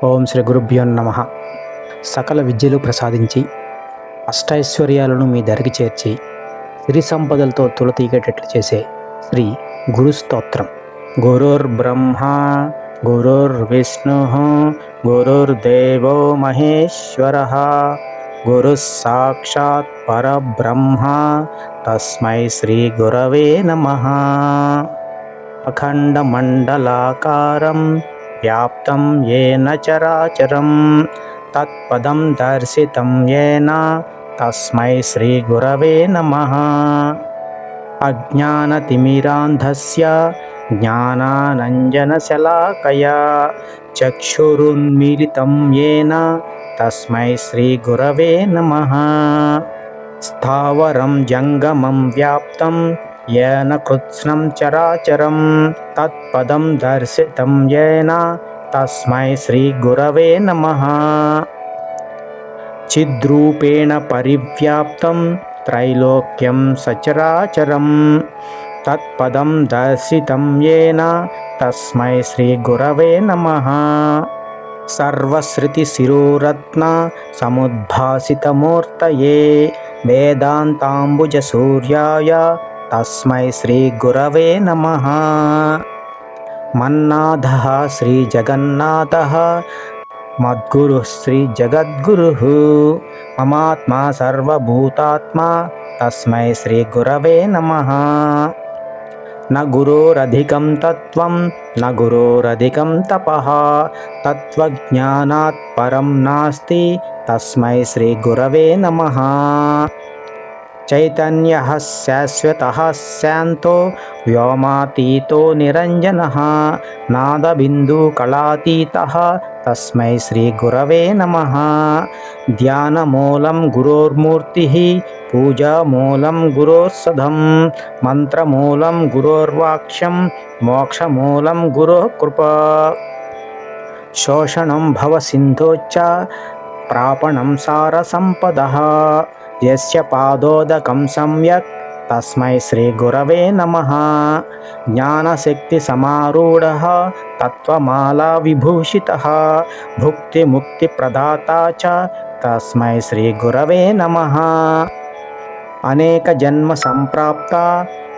ఓం శ్రీ గురుభ్యో నమ. సకల విద్యలు ప్రసాదించి అష్టైశ్వర్యాలను మీ దరికి చేర్చి సిరి సంపదలతో తులతీగేటట్లు చేసే శ్రీ గురు స్తోత్రం. గురుర్బ్రహ్మ గురుర్విష్ణు గురుర్దేవో మహేశ్వర గురు సాక్షాత్ పరబ్రహ్మ తస్మై శ్రీ గురవే నమః. అఖండ మండలాకారం వ్యాప్తం ఏన చరాచరం తత్పదం దర్శితం ఏన తస్మై శ్రీ గురవే నమః. అజ్ఞానతిమిరాంధస్య జ్ఞానానంజనశలాకయా చక్షురున్మిలితం ఏన తస్మై శ్రీ గురవే నమః. స్థావరం జంగమం వ్యాప్తం ఏన కృత్స్నం చరాచరం తత్పదం దర్శితం ఏన తస్మై శ్రీ గురవే నమః. చిద్రూపేణ పరివ్యాప్తం త్రైలోక్యం సచరాచరం తత్పదం దర్శితం ఏన తస్మై శ్రీ గురవే నమః. సర్వశ్రుతి శిరోరత్న సముద్భాసితమూర్తయే వేదాంతాంబుజ సూర్యాయ తస్మై శ్రీ గురవే నమః. మన్నాథః శ్రీ జగన్నాథః మద్గురుః శ్రీ జగద్గురుః మమాత్మా సర్వభూతాత్మా తస్మై శ్రీ గురవే నమః. న గురోరధికం తత్వం న గురోరధికం తపః తత్వజ్ఞానాత్ పరం నాస్తి తస్మై శ్రీ గురవే నమః. చైతన్యః శాశ్వతః శాంతో వ్యోమాతీతో నిరంజనః నాదబిందుకళాతీతః తస్మై శ్రీ గురవే నమః. ధ్యానమూలం గురోర్మూర్తిః పూజామూలం గురోర్సదం మంత్రమూలం గురోర్వాక్ష్యం మోక్షమూలం గురోః కృపా. శోషణం భవసింధోశ్చ ప్రాపణం సారసంపదః యస్య పాదోదకం సమ్యక్ తస్మై శ్రీ గురవే నమః. జ్ఞానశక్తి సమారూఢః తత్వమాలా విభూషితః భుక్తిముక్తి ప్రదాతా చ తస్మై శ్రీ గురవే నమః. అనేక జన్మ సంప్రాప్త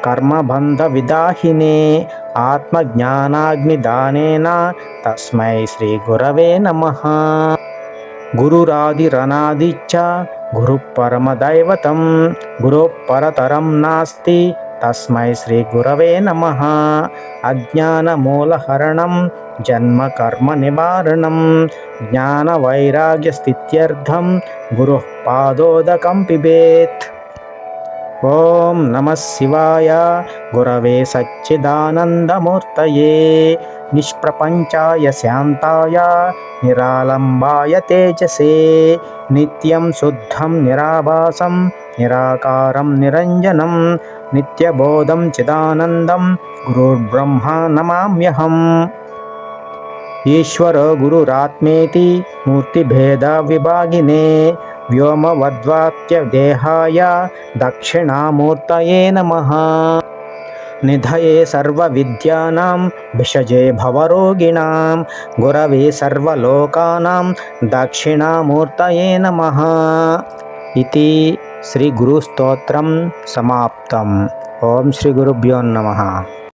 కర్మబంధ విదాహినే ఆత్మజ్ఞానాగ్నిదానేన తస్మై శ్రీ గురవే నమః. గురురాదిరనాదిశ్చ గురుః పరమదైవతం గురోః పరతరం నాస్తి తస్మై శ్రీ గురవే నమః. అజ్ఞానమూలహరణం జన్మ కర్మ నివారణం జ్ఞానవైరాగ్యస్థిత్యర్థం గురోః పాదోదకం పిబేత్. ఓం నమః శివాయ గురవే సచ్చిదానందమూర్తయే నిష్ప్రపంచాయ శాంతాయ నిరాలంబాయ తేజసే నిత్యం శుద్ధం నిరాభాసం నిరాకారం నిరంజనం నిత్యబోధం చిదానందం గురుర్బ్రహ్మ నమామ్యహం. ఈశ్వర గురురాత్మేతి మూర్తిభేద విభాగినే వ్యోమవద్వాక్య దేహాయ దక్షిణామూర్తయే నమః. నిధయే సర్వవిద్యానాం భిషజే భవరోగిణాం గురవే సర్వలోకానాం దక్షిణామూర్తయే నమః. ఇతి శ్రీ గురు స్తోత్రం సమాప్తం. ఓం శ్రీ గురుభ్యో నమః.